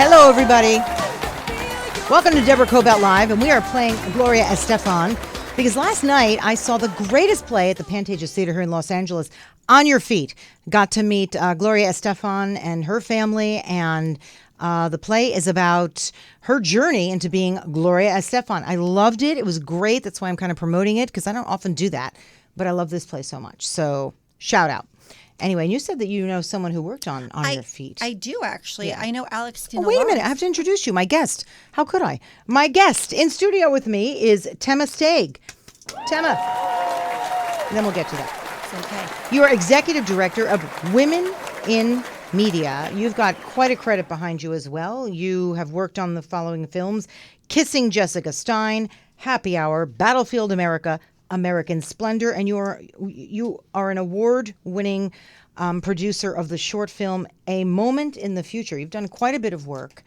Hello, everybody. Welcome to Deborah Kobylt Live, and we are playing Gloria Estefan because last night I saw the greatest play at the Pantages Theater here in Los Angeles, On Your Feet. Got to meet Gloria Estefan and her family, and the play is about her journey into being Gloria Estefan. I loved it. It was great. That's why I'm kind of promoting it, because I don't often do that, but I love this play so much. So shout out. Anyway, and you said that you know someone who worked on Your Feet. I do, actually. Yeah. I know Alex Dinalaris. Oh, wait a minute. I have to introduce you, my guest. How could I? My guest in studio with me is Tema Staig. Tema. And then we'll get to that. It's okay. You are Executive Director of Women in Media. You've got quite a credit behind you as well. You have worked on the following films: Kissing Jessica Stein, Happy Hour, Battlefield America, American Splendor, and you are an award-winning producer of the short film A Moment in the Future. You've done quite a bit of work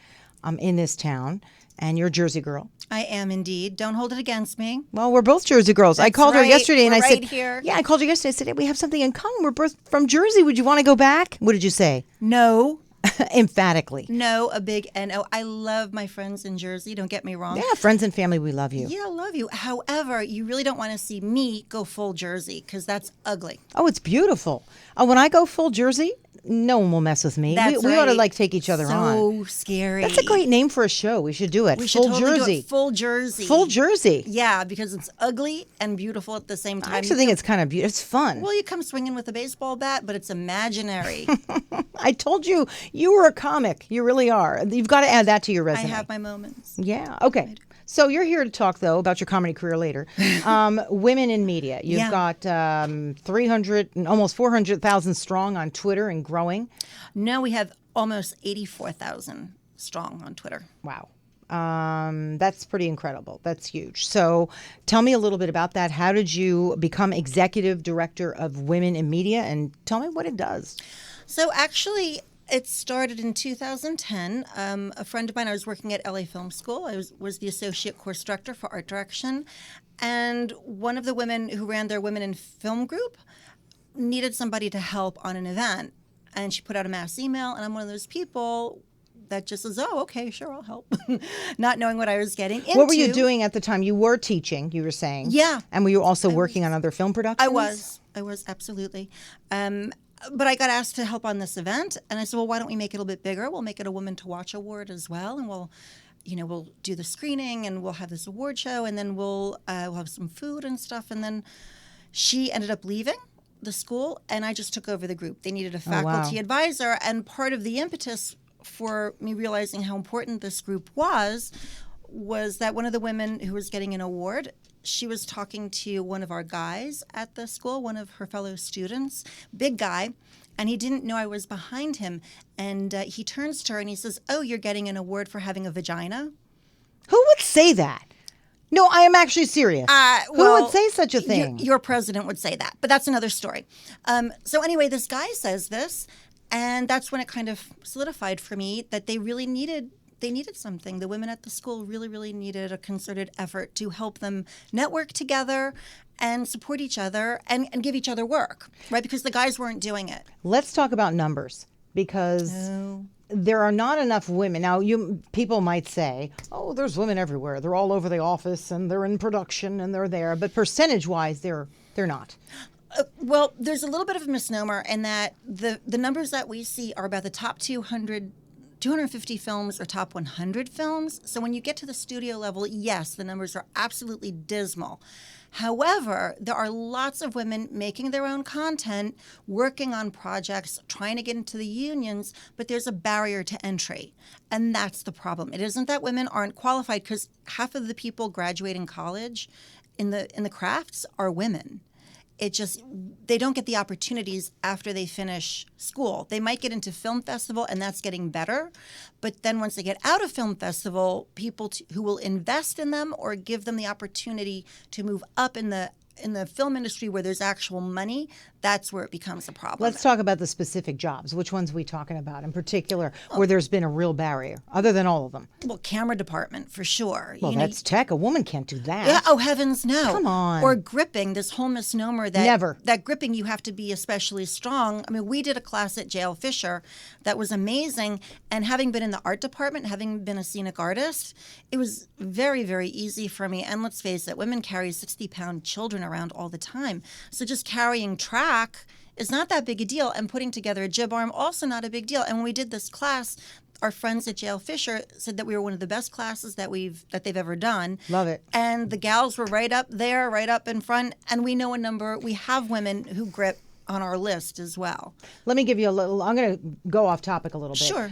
in this town, and you're a Jersey girl. I am indeed. Don't hold it against me. Well, we're both Jersey girls. That's I called her yesterday, and I said, here. "Yeah, I called her yesterday. I said, hey, we have something in common. We're both from Jersey. Would you want to go back?" What did you say? No. Emphatically. No, a big no. I love my friends in Jersey. Don't get me wrong. Yeah, friends and family, we love you. Yeah, I love you. However, you really don't want to see me go full Jersey because that's ugly. Oh, it's beautiful. When I go full Jersey, no one will mess with me. That's we ought to right. take each other on. So scary. That's a great name for a show. We should do it. We should Full totally Jersey. do it. Full Jersey. Full Jersey. Yeah, because it's ugly and beautiful at the same time. I actually think it's kind of beautiful. It's fun. Well, you come swinging with a baseball bat, but it's imaginary. I told you, you were a comic. You really are. You've got to add that to your resume. I have my moments. Yeah. Okay. So you're here to talk, though, about your comedy career later. Women in media. You've got 300 and almost 400,000 strong on Twitter and growing. No, we have almost 84,000 strong on Twitter. Wow. That's pretty incredible. That's huge. So tell me a little bit about that. How did you become Executive Director of Women in Media? And tell me what it does. So actually, it started in 2010. A friend of mine, I was working at LA Film School. I was the associate course director for art direction. And one of the women who ran their Women in Film group needed somebody to help on an event. And she put out a mass email, and I'm one of those people that just says, oh, okay, sure, I'll help. Not knowing what I was getting into. What were you doing at the time? You were teaching, you were saying. Yeah. And were you also working on other film productions? I was, absolutely. But I got asked to help on this event, and I said, well, why don't we make it a little bit bigger? We'll make it a Women to Watch award as well, and we'll do the screening, and we'll have this award show, and then we'll have some food and stuff. And then she ended up leaving the school, and I just took over the group. They needed a faculty advisor, and part of the impetus for me realizing how important this group was that one of the women who was getting an award, she was talking to one of our guys at the school, one of her fellow students, big guy, and he didn't know I was behind him. And he turns to her and he says, oh, you're getting an award for having a vagina? Who would say that? No, I am actually serious. Who would say such a thing? Your president would say that, but that's another story. So anyway, this guy says this, and that's when it kind of solidified for me that they really needed something. The women at the school really, really needed a concerted effort to help them network together and support each other and give each other work, right? Because the guys weren't doing it. Let's talk about numbers, because there are not enough women. Now, people might say, oh, there's women everywhere. They're all over the office, and they're in production, and they're there. But percentage-wise, they're not. Well, there's a little bit of a misnomer in that the numbers that we see are about the top 250 films or top 100 films. So when you get to the studio level, yes, the numbers are absolutely dismal. However, there are lots of women making their own content, working on projects, trying to get into the unions, but there's a barrier to entry. And that's the problem. It isn't that women aren't qualified, because half of the people graduating college in the crafts are women. They don't get the opportunities after they finish school. They might get into film festival, and that's getting better. But then once they get out of film festival, people who will invest in them or give them the opportunity to move up in the in the film industry where there's actual money, that's where it becomes a problem. Let's talk about the specific jobs. Which ones are we talking about in particular where there's been a real barrier, other than all of them? Well, camera department for sure. Well, that's tech. A woman can't do that. Yeah. Oh, heavens, no. Come on. Or gripping, this whole misnomer that Never. That gripping you have to be especially strong. I mean, we did a class at JL Fisher that was amazing. And having been in the art department, having been a scenic artist, it was very, very easy for me. And let's face it, women carry 60-pound children around all the time. So just carrying track is not that big a deal. And putting together a jib arm, also not a big deal. And when we did this class, our friends at JL Fisher said that we were one of the best classes that they've ever done. Love it. And the gals were right up there, right up in front. And we know we have women who grip on our list as well. Let me give you a little, I'm going to go off topic a little bit. Sure.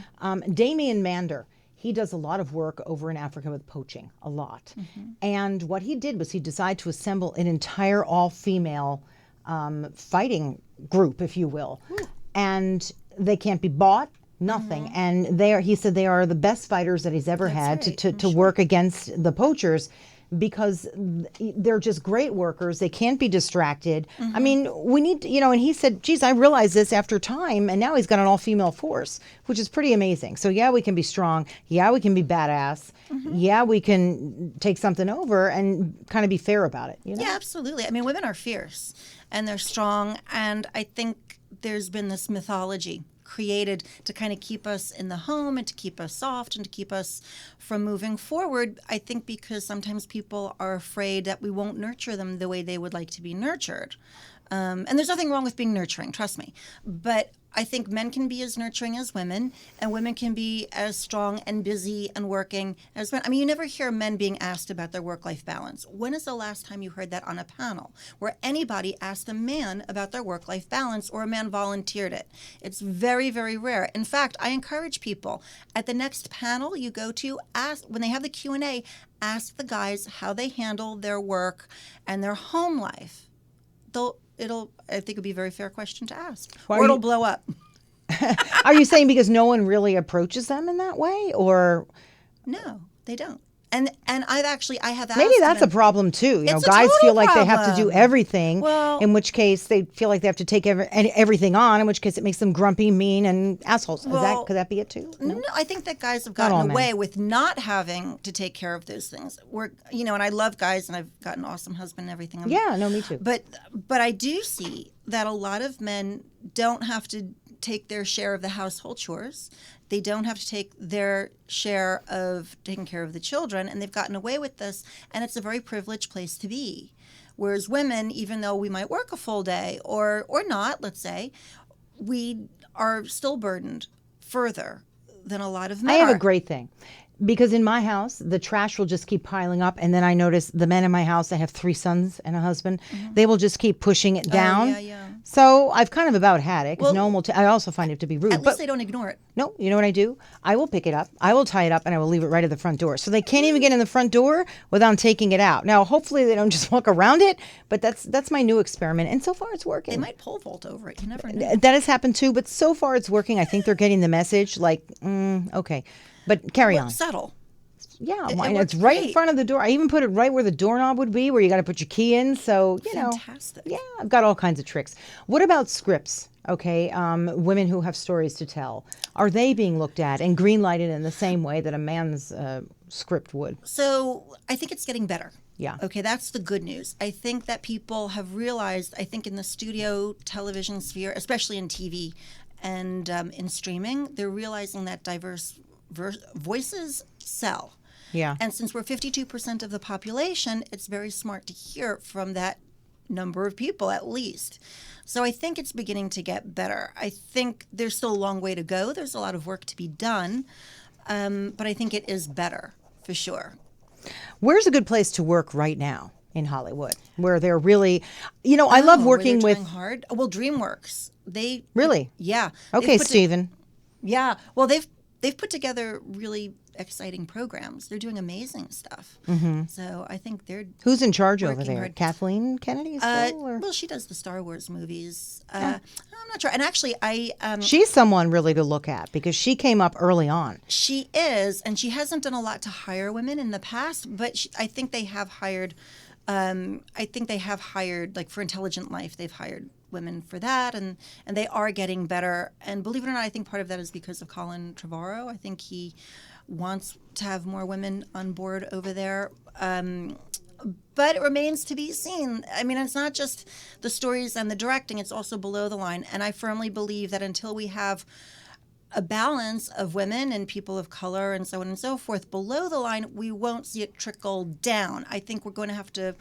Damian Mander, he does a lot of work over in Africa with poaching, a lot. And what he did was he decided to assemble an entire all-female fighting group, if you will. And they can't be bought. Nothing. And he said they are the best fighters that he's ever had to work against the poachers, because they're just great workers. They can't be distracted. I mean, we need, and he said, geez, I realized this after time, and now he's got an all-female force, which is pretty amazing. So yeah, we can be strong. Yeah, we can be badass. Yeah, we can take something over and kind of be fair about it. Yeah, absolutely. I mean, women are fierce and they're strong. And I think there's been this mythology created to kind of keep us in the home and to keep us soft and to keep us from moving forward. I think because sometimes people are afraid that we won't nurture them the way they would like to be nurtured. And there's nothing wrong with being nurturing, trust me. But I think men can be as nurturing as women, and women can be as strong and busy and working as men. I mean, you never hear men being asked about their work-life balance. When is the last time you heard that on a panel where anybody asked a man about their work-life balance or a man volunteered it? It's very, very rare. In fact, I encourage people at the next panel you go to, ask when they have the Q&A, ask the guys how they handle their work and their home life. I think it'll be a very fair question to ask. Or it'll blow up. Are you saying because no one really approaches them in that way, or? No, they don't. And I have asked. Maybe that's a problem too. Guys feel like they have to do everything. Well, in which case they feel like they have to take everything on. In which case it makes them grumpy, mean, and assholes. Could that be it too? No, I think that guys have gotten away with not having to take care of those things. And I love guys, and I've got an awesome husband and everything. Me too. But I do see that a lot of men don't have to take their share of the household chores. They don't have to take their share of taking care of the children, and they've gotten away with this, and it's a very privileged place to be. Whereas women, even though we might work a full day or not, let's say, we are still burdened further than a lot of men I have are. a great thing. Because in my house, the trash will just keep piling up. And then I notice the men in my house, I have 3 sons and a husband, they will just keep pushing it down. Yeah. So I've kind of about had it. Because no one will I also find it to be rude. At least they don't ignore it. No, you know what I do? I will pick it up, I will tie it up, and I will leave it right at the front door. So they can't even get in the front door without taking it out. Now, hopefully they don't just walk around it, but that's my new experiment. And so far it's working. They might pole vault over it. You never know. That has happened too, but so far it's working. I think they're getting the message, like, okay. But carry on. Subtle. Yeah, and it's right in front of the door. I even put it right where the doorknob would be, where you got to put your key in. So, Fantastic. Yeah, I've got all kinds of tricks. What about scripts? Okay, women who have stories to tell. Are they being looked at and green-lighted in the same way that a man's script would? So I think it's getting better. Yeah. Okay, that's the good news. I think that people have realized, I think in the studio television sphere, especially in TV and in streaming, they're realizing that diverse voices sell. Yeah. And since we're 52% of the population, it's very smart to hear from that number of people at least. So I think it's beginning to get better. I think there's still a long way to go. There's a lot of work to be done. But I think it is better for sure. Where's a good place to work right now in Hollywood where they're really, I love working with. Hard. Well, DreamWorks. Really? Yeah. Okay, Steven. Yeah. Well, they've put together really exciting programs. They're doing amazing stuff. So I think they're Who's in charge over there? hard. Kathleen Kennedy? Well, she does the Star Wars movies. I'm not sure. And actually, she's someone really to look at because she came up early on. She is, and she hasn't done a lot to hire women in the past, but I think they have hired I think they have hired, like for Intelligent Life, they've hired women for that, and they are getting better. And believe it or not, I think part of that is because of Colin Trevorrow. I think he wants to have more women on board over there. But it remains to be seen. I mean, it's not just the stories and the directing, it's also below the line. And I firmly believe that until we have a balance of women and people of color and so on and so forth below the line, we won't see it trickle down. I think we're going to have to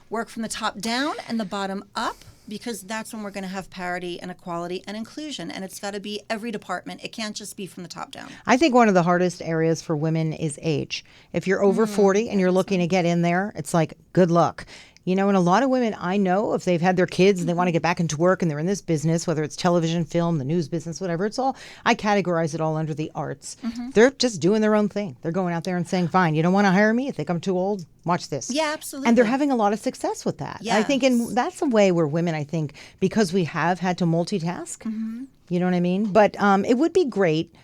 work from the top down and the bottom up, because that's when we're going to have parity and equality and inclusion. And it's got to be every department. It can't just be from the top down. I think one of the hardest areas for women is age. If you're over 40 and you're looking to get in there, it's like, good luck. You know, and a lot of women I know, if they've had their kids and they want to get back into work and they're in this business, whether it's television, film, the news business, whatever, it's all, I categorize it all under the arts. They're just doing their own thing. They're going out there and saying, fine, you don't want to hire me? You think I'm too old? Watch this. Yeah, absolutely. And they're having a lot of success with that. I think, and that's a way where women, I think, because we have had to multitask, you know what I mean? But it would be great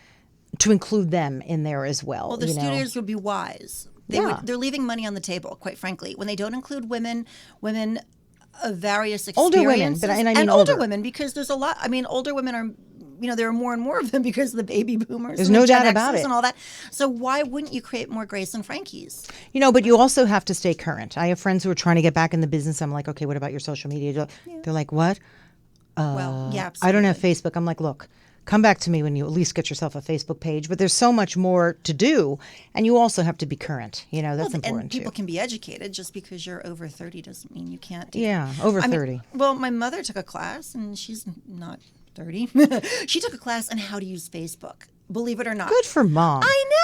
to include them in there as well. Well, the studios would be wise. They're leaving money on the table, quite frankly, when they don't include women of various experiences. Older women, but I mean older women, because there's a lot. I mean, older women are, you know, there are more and more of them because of the baby boomers. There's and no the Gen doubt about Xers it. and all that. So why wouldn't you create more Grace and Frankies? You know, but you also have to stay current. I have friends who are trying to get back in the business. I'm like, okay, what about your social media? They're like, what? Well, yeah, absolutely. I don't have Facebook. I'm like, look, come back to me when you at least get yourself a Facebook page. But there's so much more to do. And you also have to be current. You know, that's important and people too. can be educated. Just because you're over 30 doesn't mean you can't do Yeah, over 30. mean, well, my mother took a class, and she's not 30. She took a class on how to use Facebook. Believe it or not. Good for mom. I know.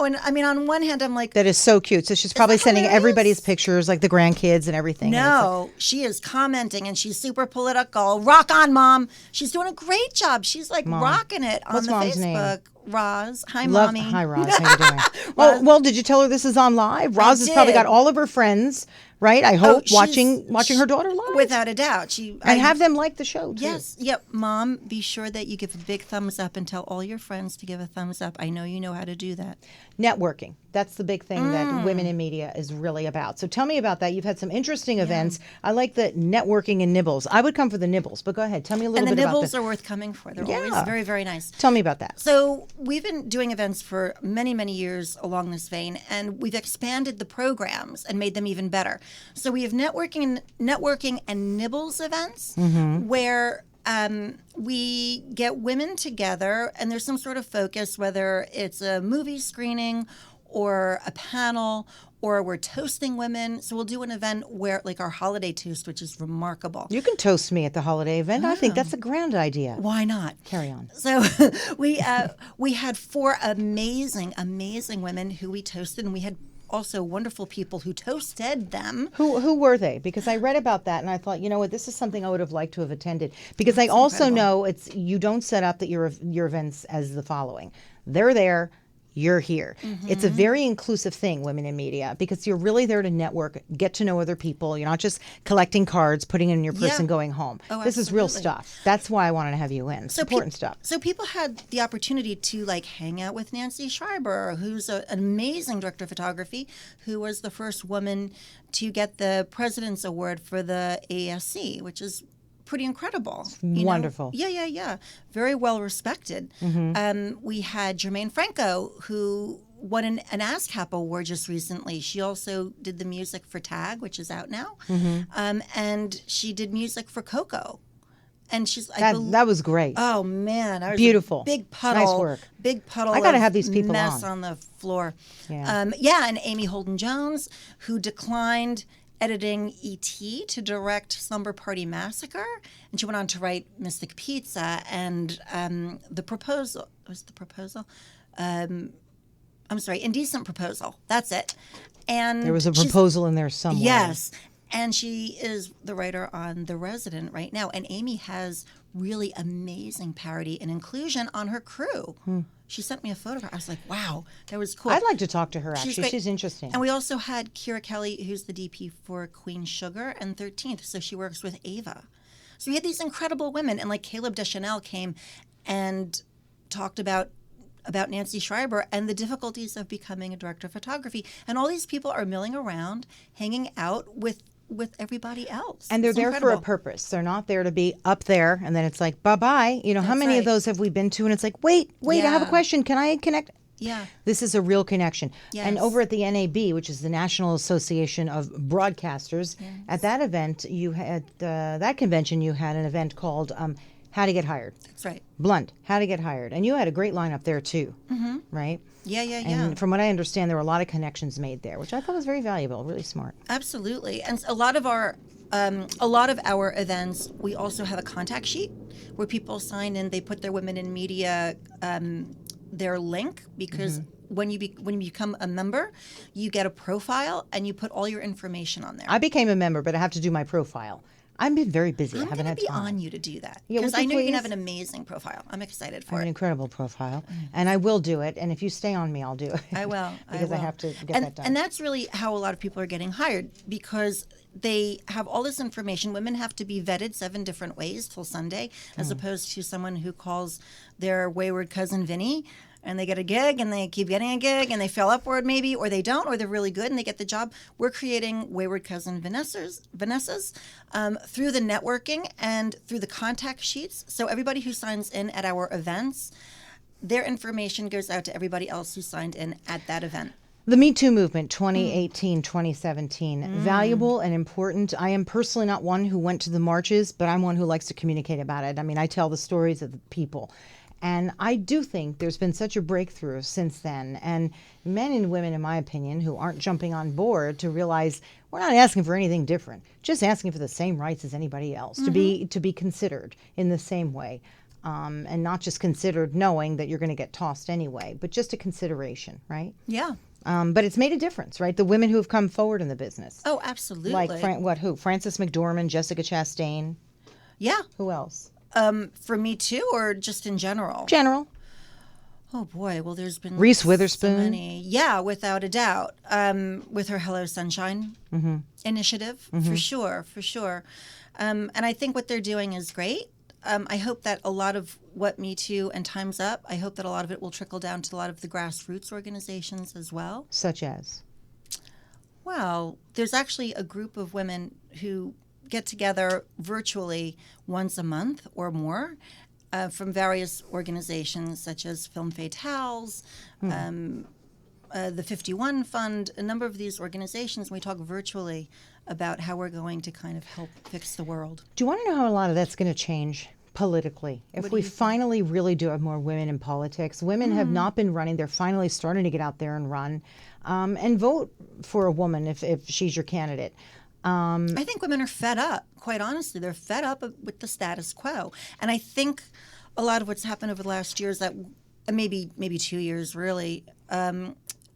And I mean, on one hand, I'm like, That is so cute. So she's probably that sending hilarious? everybody's pictures, like the grandkids and everything. And it's like, no, she is commenting, and she's super political. Rock on, Mom. She's doing a great job. She's like rocking it on What's the Mom's Facebook. name? Roz. Hi, love, Mommy. hi, Roz. How you doing? well, did you tell her this is on live? Roz has probably did. got all of her friends, right? I hope she's- watching her daughter live. Without a doubt. And have them like the show, too. Yes. Yep. Mom, be sure that you give a big thumbs up and tell all your friends to give a thumbs up. I know you know how to do that. Networking. That's the big thing that women in media is really about. So tell me about that. You've had some interesting events. I like the networking and nibbles. I would come for the nibbles, but go ahead. Tell me a little And the bit about nibbles that. are worth coming for. They're Yeah. always very, very nice. Tell me about that. So we've been doing events for many, many years along this vein, and we've expanded the programs and made them even better. So we have networking and nibbles events where we get women together, and there's some sort of focus, whether it's a movie screening or a panel, or we're toasting women. So we'll do an event where, like our holiday toast, which is remarkable. You can toast me at the holiday event. I think that's a grand idea. Why not? Carry on. So we had 4 amazing women who we toasted, and we had also wonderful people who toasted them. Who were they? Because I read about that and I thought, you know what, this is something I would have liked to have attended. Because I also know you don't set up that your events as the following. They're there. You're here. It's a very inclusive thing, women in media, because you're really there to network, get to know other people. You're not just collecting cards, putting it in your purse, and going home. Oh, this is real absolutely. stuff. That's why I wanted to have you in. It's important stuff. So people had the opportunity to like hang out with Nancy Schreiber, who's an amazing director of photography, who was the first woman to get the President's Award for the ASC, which is pretty incredible. Wonderful. Yeah. Very well respected. We had Jermaine Franco, who won an ASCAP award just recently. She also did the music for Tag, which is out now. And she did music for Coco. And she's that was great. Oh man, I was Beautiful. A big puddle. Nice work. Big puddle. I gotta of have these people mess on the floor. Yeah. And Amy Holden Jones, who declined editing E.T. to direct Slumber Party Massacre, and she went on to write Mystic Pizza and The Proposal. Was The Proposal? I'm sorry, Indecent Proposal. That's it. And There was a proposal in there somewhere. Yes. And she is the writer on The Resident right now. And Amy has really amazing parity and inclusion on her crew. She sent me a photograph. I was like, wow, that was cool. I'd like to talk to her, actually. great. She's interesting. And we also had Kira Kelly, who's the DP for Queen Sugar and 13th. So she works with Ava. So we had these incredible women. And like Caleb Deschanel came and talked about about Nancy Schreiber and the difficulties of becoming a director of photography. And all these people are milling around, hanging out with everybody else. And they're It's there for a incredible. purpose. They're not there to be up there and then it's like, bye-bye. You know, how That's many of right. those have we been to? And it's like, wait, I have a Yeah. question. Can I connect? Yeah. This is a real connection. And Yes. over at the NAB, which is the National Association of Broadcasters, at that event, you had, that convention, you had an event called How to Get Hired. That's right. Blunt, How to Get Hired. And you had a great lineup there too, right? Yeah. And from what I understand, there were a lot of connections made there, which I thought was very valuable, really smart. Absolutely. And a lot of our events, we also have a contact sheet where people sign in. They put their Women in Media their link, because when you become a member, you get a profile and you put all your information on there. I became a member, but I have to do my profile. I've been very busy. I I'm haven't going to had be time. on you to do that, Yeah, because would you I know you're going to please? have an amazing profile. I'm excited I for have an it. incredible profile, and I will do it. And if you stay on me, I'll do it. I will. because I will. have to get and, that done. And that's really how a lot of people are getting hired, because they have all this information. Women have to be vetted 7 different ways till Sunday, as opposed to someone who calls their wayward cousin Vinny, and they get a gig and they keep getting a gig and they fail upward maybe, or they don't, or they're really good and they get the job. We're creating wayward cousin Vanessas through the networking and through the contact sheets. So everybody who signs in at our events, their information goes out to everybody else who signed in at that event. The Me Too movement, 2018, 2017, valuable and important. I am personally not one who went to the marches, but I'm one who likes to communicate about it. I mean, I tell the stories of the people. And I do think there's been such a breakthrough since then. And men and women, in my opinion, who aren't jumping on board to realize we're not asking for anything different, just asking for the same rights as anybody else, to be considered in the same way. And not just considered knowing that you're going to get tossed anyway, but just a consideration, right? Yeah. But it's made a difference, right? The women who have come forward in the business. Oh, absolutely. Like, who? Frances McDormand, Jessica Chastain. Yeah. Who else? For Me Too, or just in general? General. Oh boy, well, there's been Reese Witherspoon. So many. Yeah, without a doubt. With her Hello Sunshine initiative, for sure. And I think what they're doing is great. I hope that a lot of what Me Too and Time's Up, I hope that a lot of it will trickle down to a lot of the grassroots organizations as well. Such as? Well, there's actually a group of women who get together virtually once a month or more from various organizations such as Film Fatales, the 51 Fund, a number of these organizations. We talk virtually about how we're going to kind of help fix the world. Do you want to know how a lot of that's going to change politically? If we finally really do have more women in politics, women have not been running. They're finally starting to get out there and run and vote for a woman if she's your candidate. I think women are fed up, quite honestly. They're fed up with the status quo. And I think a lot of what's happened over the last year is that, maybe 2 years really,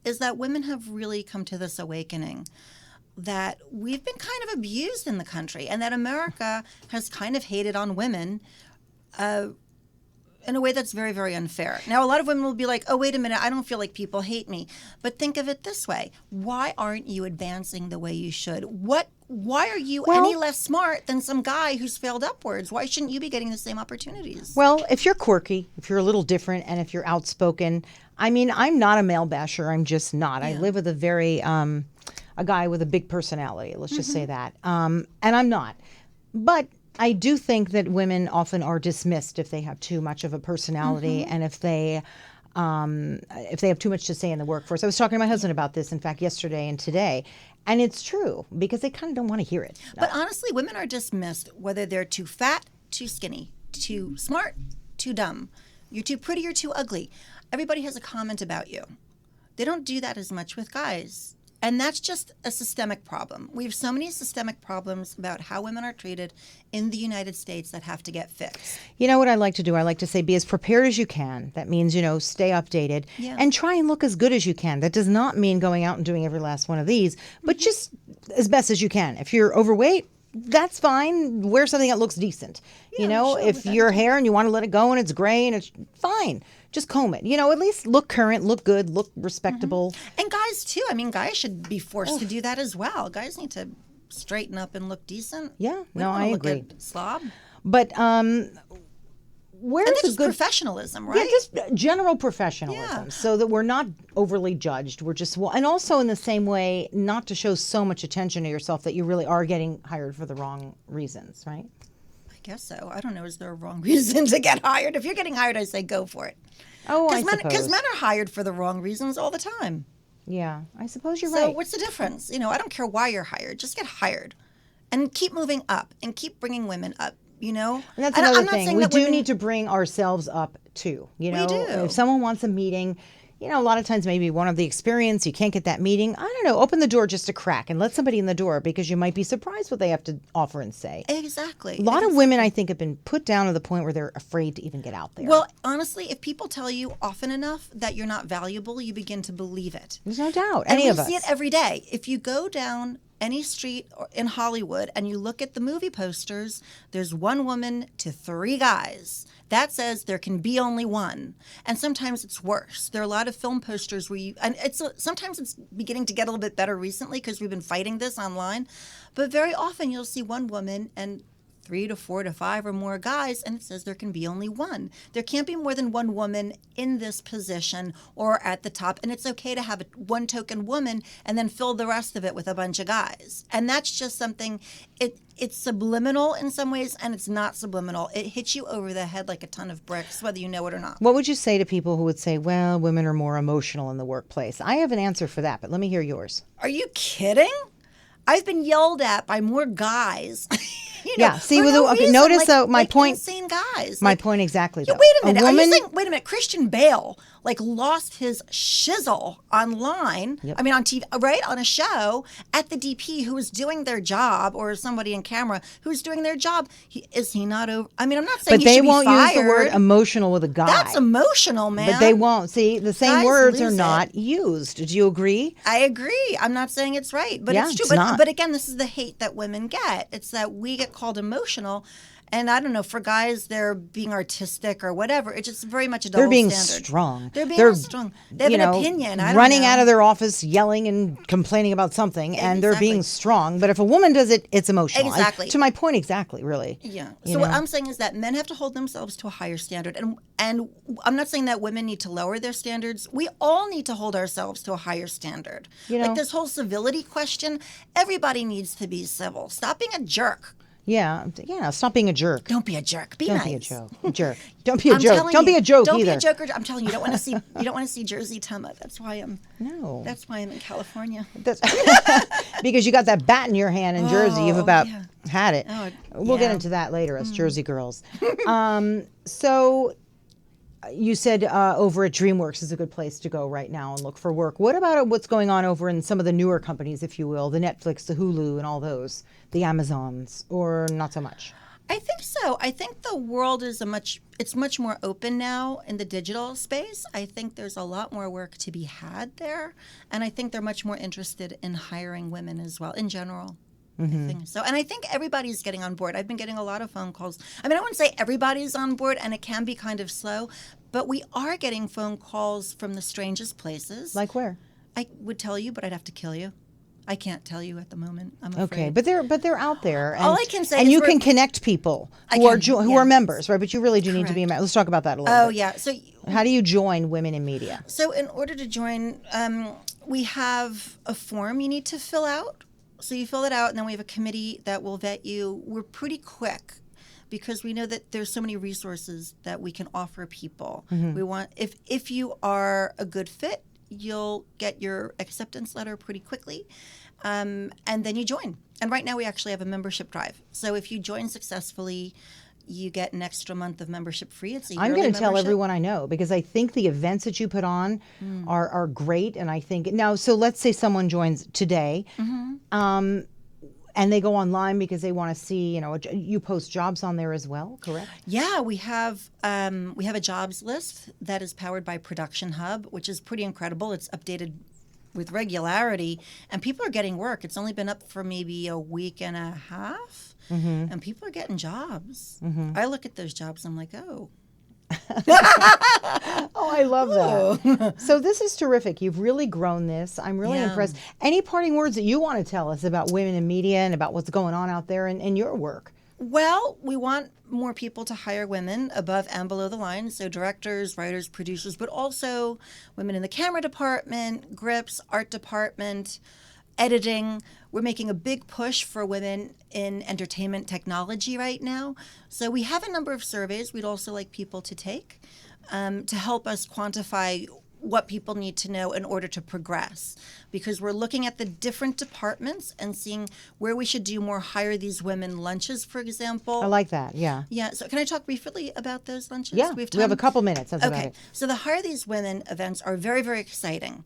is that women have really come to this awakening that we've been kind of abused in the country, and that America has kind of hated on women in a way that's very, very unfair. Now, a lot of women will be like, oh, wait a minute, I don't feel like people hate me. But think of it this way. Why aren't you advancing the way you should? Why are you any less smart than some guy who's failed upwards? Why shouldn't you be getting the same opportunities? Well, if you're quirky, if you're a little different, and if you're outspoken, I mean, I'm not a male basher. I'm just not. I live with a very, a guy with a big personality. Let's just say that. And I'm not. But I do think that women often are dismissed if they have too much of a personality and if they have too much to say in the workforce. I was talking to my husband about this, in fact, yesterday and today, and it's true because they kind of don't want to hear it. But honestly, women are dismissed whether they're too fat, too skinny, too smart, too dumb. You're too pretty or too ugly. Everybody has a comment about you. They don't do that as much with guys. And that's just a systemic problem. We have so many systemic problems about how women are treated in the United States that have to get fixed. You know what I like to do? I like to say be as prepared as you can. That means, stay updated and try and look as good as you can. That does not mean going out and doing every last one of these, but just as best as you can. If you're overweight, that's fine. Wear something that looks decent. Sure, if your hair and you want to let it go and it's gray and it's fine, just comb it. At least look current, look good, look respectable. And guys too. I mean, guys should be forced to do that as well. Guys need to straighten up and look decent. Yeah, We no, don't wanna I look agree. a slob. But where's I think a it's good professionalism, right? Yeah, just general professionalism, so that we're not overly judged. We're just and also in the same way, not to show so much attention to yourself that you really are getting hired for the wrong reasons, right? I guess so. I don't know. Is there a wrong reason to get hired? If you're getting hired, I say go for it. Oh, I Because suppose. men are hired for the wrong reasons all the time. Yeah, I suppose you're So right. what's the difference? You know, I don't care why you're hired. Just get hired, and keep moving up, and keep bringing women up. You know, And that's And another I'm not thing. saying We that do women- need to bring ourselves up too. You know, do. if someone wants a meeting, you know, a lot of times maybe one of the experience, you can't get that meeting. I don't know. Open the door just a crack and let somebody in the door, because you might be surprised what they have to offer and say. Exactly. A lot of women, I think, have been put down to the point where they're afraid to even get out there. Well, honestly, if people tell you often enough that you're not valuable, you begin to believe it. There's no doubt. And Any we of us. see it every day. If you go down any street in Hollywood and you look at the movie posters, there's one woman to 3 guys. That says there can be only one. And sometimes it's worse. There are a lot of film posters where sometimes it's beginning to get a little bit better recently because we've been fighting this online. But very often you'll see one woman and 3 to 4 to 5 or more guys, and it says there can be only one. There can't be more than one woman in this position or at the top, and it's okay to have one token woman and then fill the rest of it with a bunch of guys. And that's just something, it's subliminal in some ways, and it's not subliminal. It hits you over the head like a ton of bricks, whether you know it or not. What would you say to people who would say, well, women are more emotional in the workplace? I have an answer for that, but let me hear yours. Are you kidding? I've been yelled at by more guys. You know, Yeah, see, for with no reason, notice though, my point. insane guys. My point exactly. Yeah, Though. wait a minute. Are you woman, saying, wait a minute, Christian Bale lost his shizzle online. Yep. I mean, on TV, right? On a show at the DP who was doing their job, or somebody in camera who's doing their job. Is he not over? I mean, I'm not saying but he they should won't be use fired. the word emotional with a guy. That's emotional, man. But they won't. See, the same Guys words are lose not it. used. Do you agree? I agree. I'm not saying it's right, but Yeah, it's true. it's not. But again, this is the hate that women get. It's that we get called emotional. And I don't know, for guys, they're being artistic or whatever. It's just very much a double They're being standard. strong. They're being strong. They have you an know, opinion. I don't running know. out of their office, yelling and complaining about something, and they're Exactly. being strong. But if a woman does it, it's emotional. Exactly. To my point, exactly. Really. Yeah. You So what know? I'm saying is that men have to hold themselves to a higher standard, and I'm not saying that women need to lower their standards. We all need to hold ourselves to a higher standard. You know- like this whole civility question, everybody needs to be civil. Stop being a jerk. Yeah. Stop being a jerk. Don't be a jerk. Be Don't nice. be a jerk. Don't be a I'm joke. telling Don't be you, a joke don't either. be a joker. I'm telling you, you don't want to see Jersey Tema. That's why I'm No. in California. That's because you got that bat in your hand in Jersey. You've about yeah. had it. Oh, We'll get yeah. into that later, us Jersey girls. So you said over at DreamWorks is a good place to go right now and look for work. What about what's going on over in some of the newer companies, if you will, the Netflix, the Hulu, and all those, the Amazons, or not so much? I think so. I think the world is it's much more open now in the digital space. I think there's a lot more work to be had there, and I think they're much more interested in hiring women as well in general. I think so. And I think everybody's getting on board. I've been getting a lot of phone calls. I mean, I wouldn't say everybody's on board, and it can be kind of slow, but we are getting phone calls from the strangest places. Like where? I would tell you, but I'd have to kill you. I can't tell you at the moment. I'm afraid. Okay, but they're out there. And, All I can say and is you we're- can connect people I who are can, who are yes. members, right? But you really do need to be a member. Let's talk about that a little Oh, bit. yeah. So How do you join Women in Media? So in order to join, we have a form you need to fill out. So you fill it out, and then we have a committee that will vet you. We're pretty quick because we know that there's so many resources that we can offer people. We want, if you are a good fit, you'll get your acceptance letter pretty quickly, and then you join. And right now we actually have a membership drive. So if you join successfully, you get an extra month of membership free. It's a I'm yearly going to tell membership. everyone I know, because I think the events that you put on are great. And I think now, so let's say someone joins today, and they go online because they want to see, you post jobs on there as well, correct? Yeah, we have a jobs list that is powered by Production Hub, which is pretty incredible. It's updated with regularity, and people are getting work. It's only been up for maybe a week and a half, and people are getting jobs. I look at those jobs, I'm like, oh. Oh, I love that. So this is terrific. You've really grown this. I'm really Yeah. impressed. Any parting words that you want to tell us about women in media and about what's going on out there in your work? Well, we want more people to hire women above and below the line. So directors, writers, producers, but also women in the camera department, grips, art department, editing. We're making a big push for women in entertainment technology right now. So we have a number of surveys we'd also like people to take to help us quantify what people need to know in order to progress, because we're looking at the different departments and seeing where we should do more hire these women lunches, for example. I like that. Yeah. Yeah. So can I talk briefly about those lunches? Yeah. We have, We have a couple minutes. That's about Okay. it. So the Hire These Women events are very, very exciting.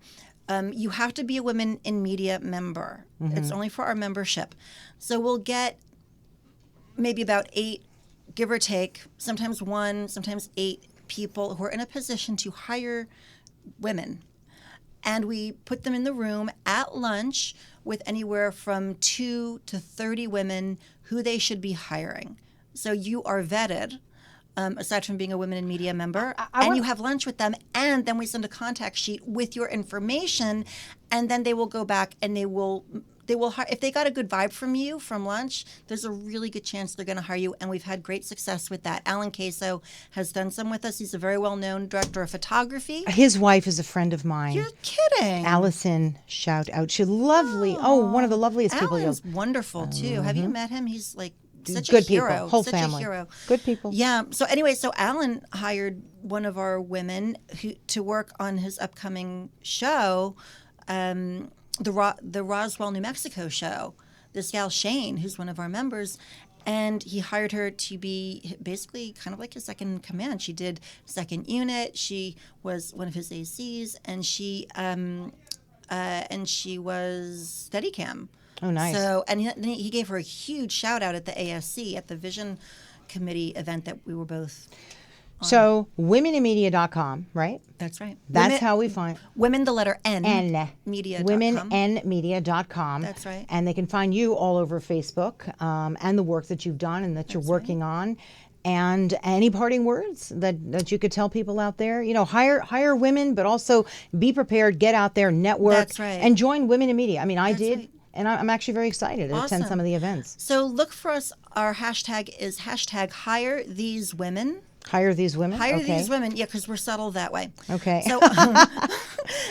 You have to be a Women in Media member. It's only for our membership. So we'll get maybe about 8, give or take, sometimes 1, sometimes 8 people who are in a position to hire women. And we put them in the room at lunch with anywhere from 2 to 30 women who they should be hiring. So you are vetted, aside from being a Women in Media member, and you have lunch with them, and then we send a contact sheet with your information, and then they will go back and they will hire. If they got a good vibe from you from lunch, there's a really good chance they're going to hire you, and we've had great success with that. Alan Queso has done some with us. He's a very well-known director of photography. His wife is a friend of mine. You're kidding. Allison, shout out. She's lovely. Oh, one of the loveliest people. Alan's wonderful, too. Have you met him? He's like such Good a hero. people. Whole such family. a hero. Good people. Yeah. So anyway, so Alan hired one of our women to work on his upcoming show, the Roswell, New Mexico show. This gal Shane, who's one of our members, and he hired her to be basically kind of like his second in command. She did second unit. She was one of his ACs, and she was Steadicam. Oh, nice. So, and he gave her a huge shout out at the ASC at the Vision Committee event that we were both on. So, womeninmedia.com, right? That's right. That's how we find Women, the letter N. Media.com. Media.com. Womenandmedia.com. That's right. And they can find you all over Facebook and the work that you've done and that you're working on. And any parting words that you could tell people out there? You know, hire women, but also be prepared, get out there, network, That's right. and join Women in Media. I mean, I did. Right. And I'm actually very excited to attend some of the events. So look for us. Our hashtag is Hire These Women. Hire these women? Hire Okay. these women. Yeah, because we're subtle that way. Okay. So,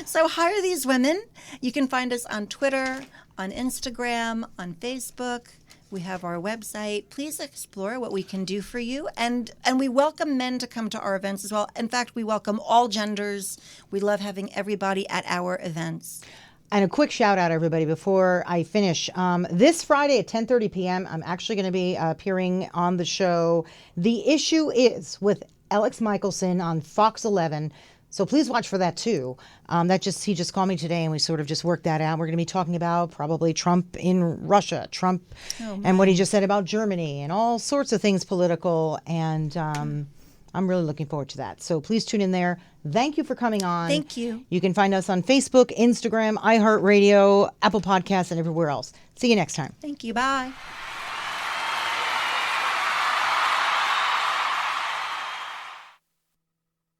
so Hire These Women. You can find us on Twitter, on Instagram, on Facebook. We have our website. Please explore what we can do for you. And we welcome men to come to our events as well. In fact, we welcome all genders. We love having everybody at our events. And a quick shout out, everybody, before I finish. This Friday at 10:30 p.m., I'm actually going to be appearing on the show. The Issue Is with Alex Michelson on Fox 11. So please watch for that too. He just called me today and we sort of just worked that out. We're going to be talking about probably Trump in Russia, and what he just said about Germany and all sorts of things political. And I'm really looking forward to that. So please tune in there. Thank you for coming on. Thank you. You can find us on Facebook, Instagram, iHeartRadio, Apple Podcasts, and everywhere else. See you next time. Thank you. Bye.